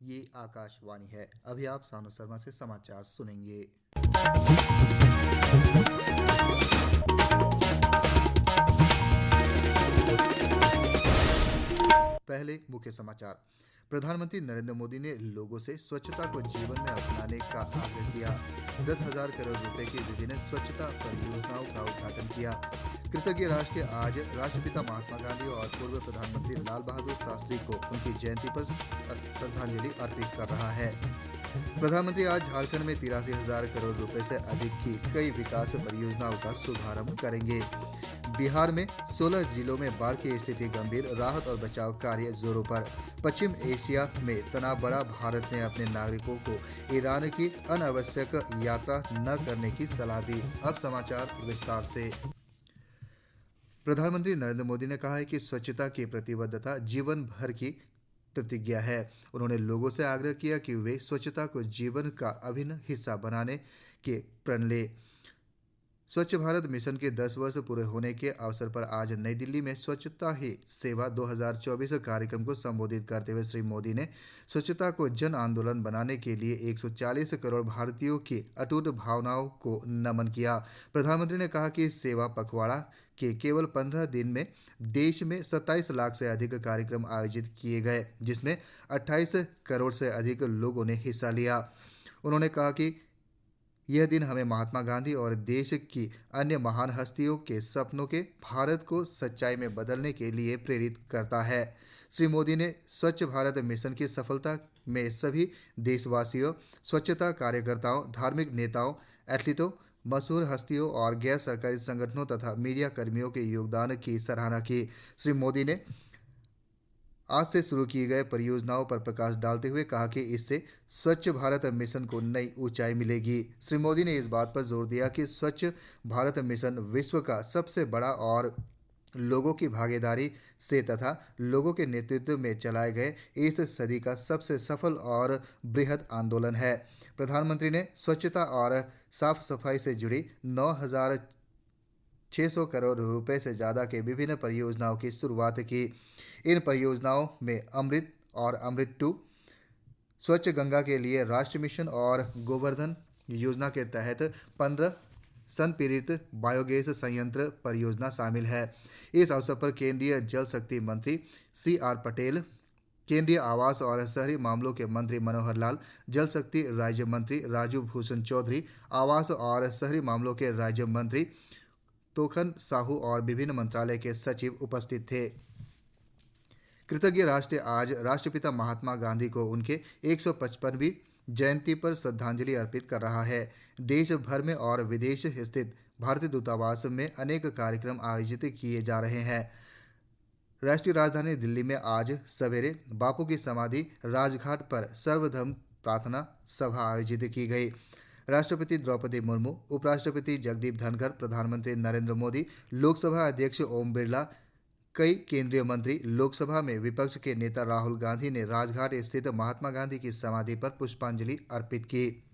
ये आकाशवाणी है। अभी आप सानू शर्मा से समाचार सुनेंगे। पहले मुख्य समाचार। प्रधानमंत्री नरेंद्र मोदी ने लोगों से स्वच्छता को जीवन में अपनाने का आग्रह किया। 10,000 करोड़ रुपए की विभिन्न स्वच्छता परियोजनाओं का उद्घाटन किया। कृतज्ञ राष्ट्र आज राष्ट्रपिता महात्मा गांधी और पूर्व प्रधानमंत्री लाल बहादुर शास्त्री को उनकी जयंती पर श्रद्धांजलि अर्पित कर रहा है। प्रधानमंत्री आज झारखंड में 83,000 करोड़ रुपए से अधिक की कई विकास परियोजनाओं का शुभारंभ करेंगे। बिहार में 16 जिलों में बाढ़ की स्थिति गंभीर, राहत और बचाव कार्य जोरों पर। पश्चिम एशिया में तनाव बढ़ा, भारत ने अपने नागरिकों को ईरान की अनावश्यक यात्रा न करने की सलाह दी। अब समाचार विस्तार से। प्रधानमंत्री नरेंद्र मोदी ने कहा है कि स्वच्छता की प्रतिबद्धता जीवन भर की प्रतिज्ञा है। उन्होंने लोगों से आग्रह किया कि वे स्वच्छता को जीवन का अभिन्न हिस्सा बनाने के प्रण लें। स्वच्छ भारत मिशन के 10 वर्ष पूरे होने के अवसर पर आज नई दिल्ली में स्वच्छता ही सेवा 2024 कार्यक्रम को संबोधित करते हुए श्री मोदी ने स्वच्छता को जन आंदोलन बनाने के लिए 140 करोड़ भारतीयों की अटूट भावनाओं को नमन किया। प्रधानमंत्री ने कहा कि सेवा पखवाड़ा के केवल 15 दिन में देश में 27 लाख से अधिक कार्यक्रम आयोजित किए गए, जिसमें 28 करोड़ से अधिक लोगों ने हिस्सा लिया। उन्होंने कहा कि यह दिन हमें महात्मा गांधी और देश की अन्य महान हस्तियों के सपनों के भारत को सच्चाई में बदलने के लिए प्रेरित करता है। श्री मोदी ने स्वच्छ भारत मिशन की सफलता में सभी देशवासियों, स्वच्छता कार्यकर्ताओं, धार्मिक नेताओं, एथलीटों, मशहूर हस्तियों और गैर सरकारी संगठनों तथा मीडिया कर्मियों के योगदान की सराहना की। श्री मोदी ने आज से शुरू की गई परियोजनाओं पर प्रकाश डालते हुए कहा कि इससे स्वच्छ भारत मिशन को नई ऊंचाई मिलेगी। श्री मोदी ने इस बात पर जोर दिया कि स्वच्छ भारत मिशन विश्व का सबसे बड़ा और लोगों की भागीदारी से तथा लोगों के नेतृत्व में चलाए गए इस सदी का सबसे सफल और बृहद आंदोलन है। प्रधानमंत्री ने स्वच्छता और साफ सफाई से जुड़ी 9,600 करोड़ रुपए से ज़्यादा के विभिन्न परियोजनाओं की शुरुआत की। इन परियोजनाओं में अमृत और अमृत 2, स्वच्छ गंगा के लिए राष्ट्रीय मिशन और गोवर्धन योजना के तहत 15 संपीड़ित बायोगैस संयंत्र परियोजना शामिल है। इस अवसर पर केंद्रीय जल शक्ति मंत्री CR पटेल, केंद्रीय आवास और शहरी मामलों के मंत्री मनोहर लाल, जल शक्ति राज्य मंत्री राजू भूषण चौधरी, आवास और शहरी मामलों के राज्य मंत्री तोखन साहू और विभिन्न मंत्रालय के सचिव उपस्थित थे। कृतज्ञ राष्ट्र आज राष्ट्रपिता महात्मा गांधी को उनके 155वीं जयंती पर श्रद्धांजलि अर्पित कर रहा है। देश भर में और विदेश स्थित भारतीय दूतावास में अनेक कार्यक्रम आयोजित किए जा रहे हैं। राष्ट्रीय राजधानी दिल्ली में आज सवेरे बापू की समाधि राजघाट पर सर्वधर्म प्रार्थना सभा आयोजित की गई। राष्ट्रपति द्रौपदी मुर्मू, उपराष्ट्रपति जगदीप धनखड़, प्रधानमंत्री नरेंद्र मोदी, लोकसभा अध्यक्ष ओम बिरला, कई केंद्रीय मंत्री, लोकसभा में विपक्ष के नेता राहुल गांधी ने राजघाट स्थित महात्मा गांधी की समाधि पर पुष्पांजलि अर्पित की।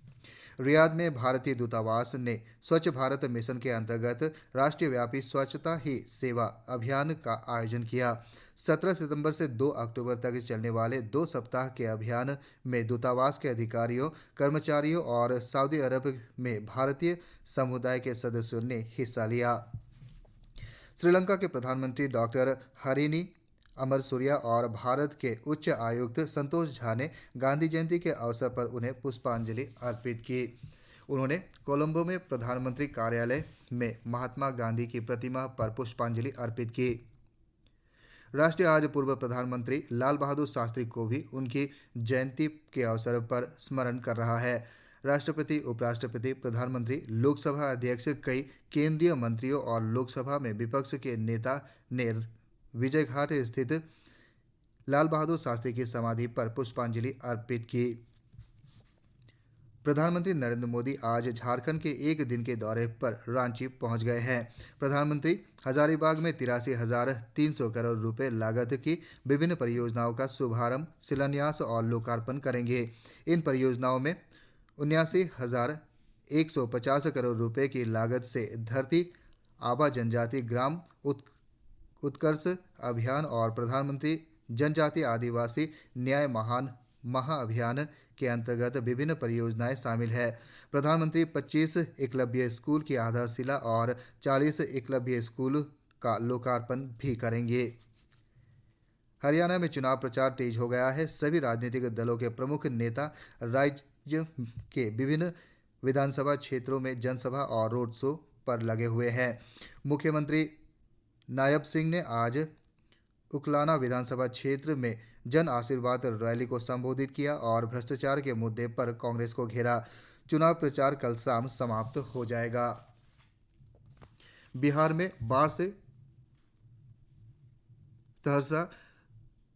रियाद में भारतीय दूतावास ने स्वच्छ भारत मिशन के अंतर्गत राष्ट्रव्यापी स्वच्छता ही सेवा अभियान का आयोजन किया। 17 सितंबर से 2 अक्टूबर तक चलने वाले 2 सप्ताह के अभियान में दूतावास के अधिकारियों, कर्मचारियों और सऊदी अरब में भारतीय समुदाय के सदस्यों ने हिस्सा लिया। श्रीलंका के प्रधानमंत्री डॉक्टर हरिनी अमरसूरिया और भारत के उच्च आयुक्त संतोष झा ने गांधी जयंती के अवसर पर उन्हें पुष्पांजलि अर्पित की। उन्होंने कोलंबो में प्रधानमंत्री कार्यालय में महात्मा गांधी की प्रतिमा पर पुष्पांजलि अर्पित की। राष्ट्र आज पूर्व प्रधानमंत्री लाल बहादुर शास्त्री को भी उनकी जयंती के अवसर पर स्मरण कर रहा है। राष्ट्रपति, उपराष्ट्रपति, प्रधानमंत्री, लोकसभा अध्यक्ष, कई केंद्रीय मंत्रियों और लोकसभा में विपक्ष के नेता ने विजयघाट स्थित लाल बहादुर शास्त्री की समाधि पर पुष्पांजलि अर्पित की। प्रधानमंत्री नरेंद्र मोदी आज झारखंड के एक दिन के दौरे पर रांची पहुंच गए हैं। प्रधानमंत्री हजारीबाग में 83,300 करोड़ रुपए लागत की विभिन्न परियोजनाओं का शुभारंभ, शिलान्यास और लोकार्पण करेंगे। इन परियोजनाओं में 79,150 करोड़ रुपए की लागत से धरती आबा जनजाति ग्राम उत्कर्ष अभियान और प्रधानमंत्री जनजातीय आदिवासी न्याय महान महाअभियान के अंतर्गत विभिन्न परियोजनाएं शामिल हैं। प्रधानमंत्री 25 एकलव्य स्कूल की आधारशिला और 40 एकलव्य स्कूल का लोकार्पण भी करेंगे। हरियाणा में चुनाव प्रचार तेज हो गया है। सभी राजनीतिक दलों के प्रमुख नेता राज्य के विभिन्न विधानसभा क्षेत्रों में जनसभा और रोड शो पर लगे हुए हैं। मुख्यमंत्री नायब सिंह ने आज उकलाना विधानसभा क्षेत्र में जन आशीर्वाद रैली को संबोधित किया और भ्रष्टाचार के मुद्दे पर कांग्रेस को घेरा। चुनाव प्रचार कल शाम समाप्त हो जाएगा। बिहार में बाढ़ से सहरसा,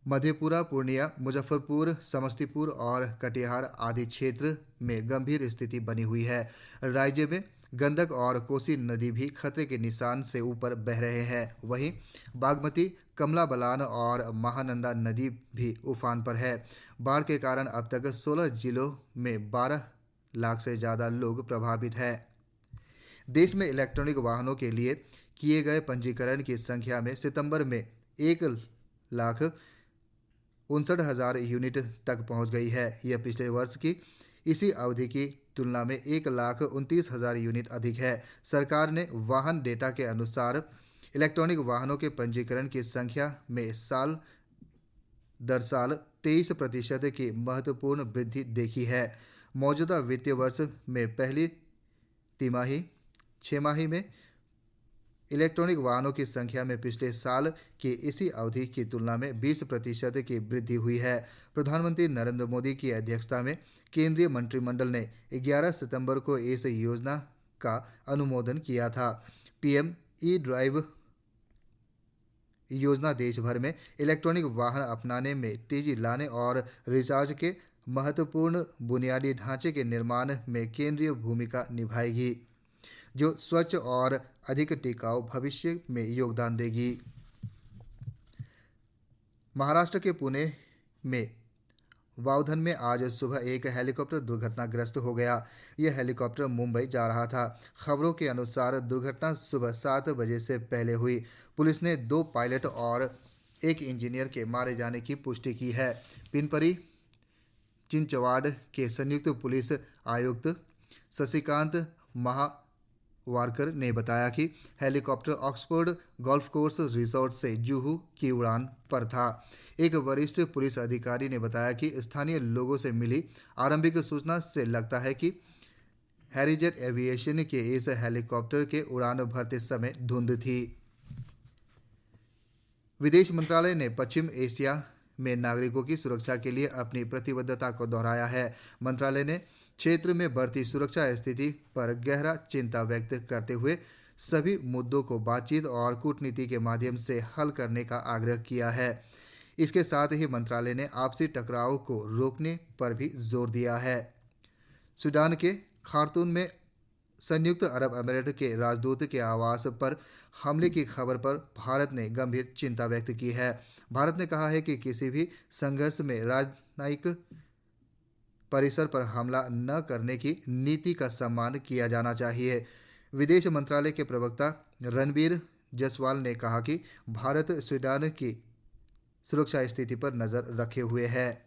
मधेपुरा, पूर्णिया, मुजफ्फरपुर, समस्तीपुर और कटिहार आदि क्षेत्र में गंभीर स्थिति बनी हुई है। राज्य में गंडक और कोसी नदी भी खतरे के निशान से ऊपर बह रहे हैं। वहीं बागमती, कमला बलान और महानंदा नदी भी उफान पर है। बाढ़ के कारण अब तक 16 जिलों में 12 लाख से ज़्यादा लोग प्रभावित हैं। देश में इलेक्ट्रॉनिक वाहनों के लिए किए गए पंजीकरण की संख्या में सितंबर में 1,59,000 यूनिट तक पहुंच गई है। यह पिछले वर्ष की इसी अवधि की तुलना में 1,29,000 यूनिट अधिक है। सरकार ने वाहन डेटा के अनुसार इलेक्ट्रॉनिक वाहनों के पंजीकरण की संख्या में साल दर साल 23% की महत्वपूर्ण वृद्धि देखी है। मौजूदा वित्तीय वर्ष में पहली छमाही में इलेक्ट्रॉनिक वाहनों की संख्या में पिछले साल की इसी अवधि की तुलना में 20% की वृद्धि हुई है। प्रधानमंत्री नरेंद्र मोदी की अध्यक्षता में केंद्रीय मंत्रिमंडल ने 11 सितंबर को इस योजना का अनुमोदन किया था। पीएम ई ड्राइव योजना देश भर में इलेक्ट्रॉनिक वाहन अपनाने में तेजी लाने और रिचार्ज के महत्वपूर्ण बुनियादी ढांचे के निर्माण में केंद्रीय भूमिका निभाएगी, जो स्वच्छ और अधिक टिकाऊ भविष्य में योगदान देगी। महाराष्ट्र के पुणे में वावधन में आज सुबह एक हेलीकॉप्टर दुर्घटनाग्रस्त हो गया। यह हेलीकॉप्टर मुंबई जा रहा था। खबरों के अनुसार दुर्घटना सुबह 7 बजे से पहले हुई। पुलिस ने 2 पायलट और 1 इंजीनियर के मारे जाने की पुष्टि की है। पिनपरी चिंचवाड़ के संयुक्त पुलिस आयुक्त शशिकांत महावारकर ने बताया कि helicopter Oxford golf course resort से जुहू की उड़ान पर था। एक वरिष्ठ पुलिस अधिकारी ने बताया कि स्थानीय लोगों से मिली आरंभिक सूचना से लगता है कि हैरीजेट एविएशन के इस हेलीकॉप्टर के उड़ान भरते समय धुंध थी। विदेश मंत्रालय ने पश्चिम एशिया में नागरिकों की सुरक्षा के लिए अपनी प्रतिबद्धता को दोहराया है। मंत्रालय ने क्षेत्र में बढ़ती सुरक्षा स्थिति पर गहरा चिंता व्यक्त करते हुए सभी मुद्दों को बातचीत और कूटनीति के माध्यम से हल करने का आग्रह किया है। इसके साथ ही मंत्रालय ने आपसी टकराव को रोकने पर भी जोर दिया है। सूडान के खार्तूम में संयुक्त अरब अमीरात के राजदूत के आवास पर हमले की खबर पर भारत ने गंभीर चिंता व्यक्त की है। भारत ने कहा है कि किसी भी संघर्ष में राजनयिक परिसर पर हमला न करने की नीति का सम्मान किया जाना चाहिए। विदेश मंत्रालय के प्रवक्ता रणबीर जायसवाल ने कहा कि भारत सूडान की सुरक्षा स्थिति पर नज़र रखे हुए है।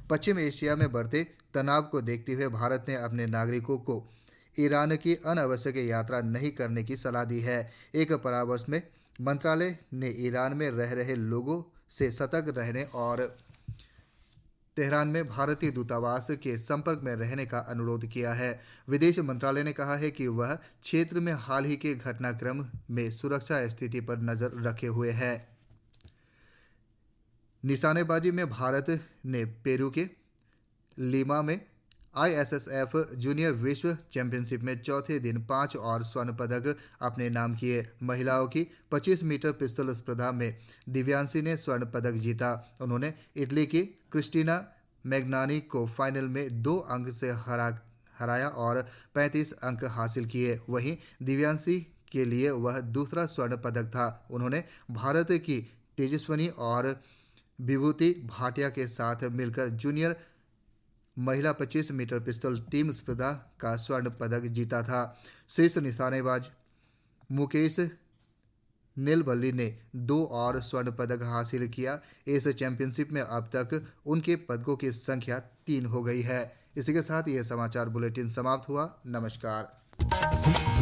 पश्चिम एशिया में बढ़ते तनाव को देखते हुए भारत ने अपने नागरिकों को ईरान की अनावश्यक यात्रा नहीं करने की सलाह दी है। एक परामर्श में मंत्रालय ने ईरान में रह रहे लोगों से सतर्क रहने और तेहरान में भारतीय दूतावास के संपर्क में रहने का अनुरोध किया है। विदेश मंत्रालय ने कहा है कि वह क्षेत्र में हाल ही के घटनाक्रम में सुरक्षा स्थिति पर नज़र रखे हुए है। निशानेबाजी में भारत ने पेरू के लीमा में ISSF जूनियर विश्व चैंपियनशिप में चौथे दिन 5 और स्वर्ण पदक अपने नाम किए। महिलाओं की 25 मीटर पिस्टल स्पर्धा में दिव्यांशी ने स्वर्ण पदक जीता। उन्होंने इटली की क्रिस्टीना मैग्नानी को फाइनल में 2 अंक से हराया और 35 अंक हासिल किए। वहीं दिव्यांशी के लिए वह दूसरा स्वर्ण पदक था। उन्होंने भारत की तेजस्विनी और विभूति भाटिया के साथ मिलकर जूनियर महिला 25 मीटर पिस्टल टीम स्पर्धा का स्वर्ण पदक जीता था। शीर्ष निशानेबाज मुकेश नीलबल्ली ने 2 और स्वर्ण पदक हासिल किया। इस चैंपियनशिप में अब तक उनके पदकों की संख्या 3 हो गई है। इसी के साथ ये समाचार बुलेटिन समाप्त हुआ। नमस्कार।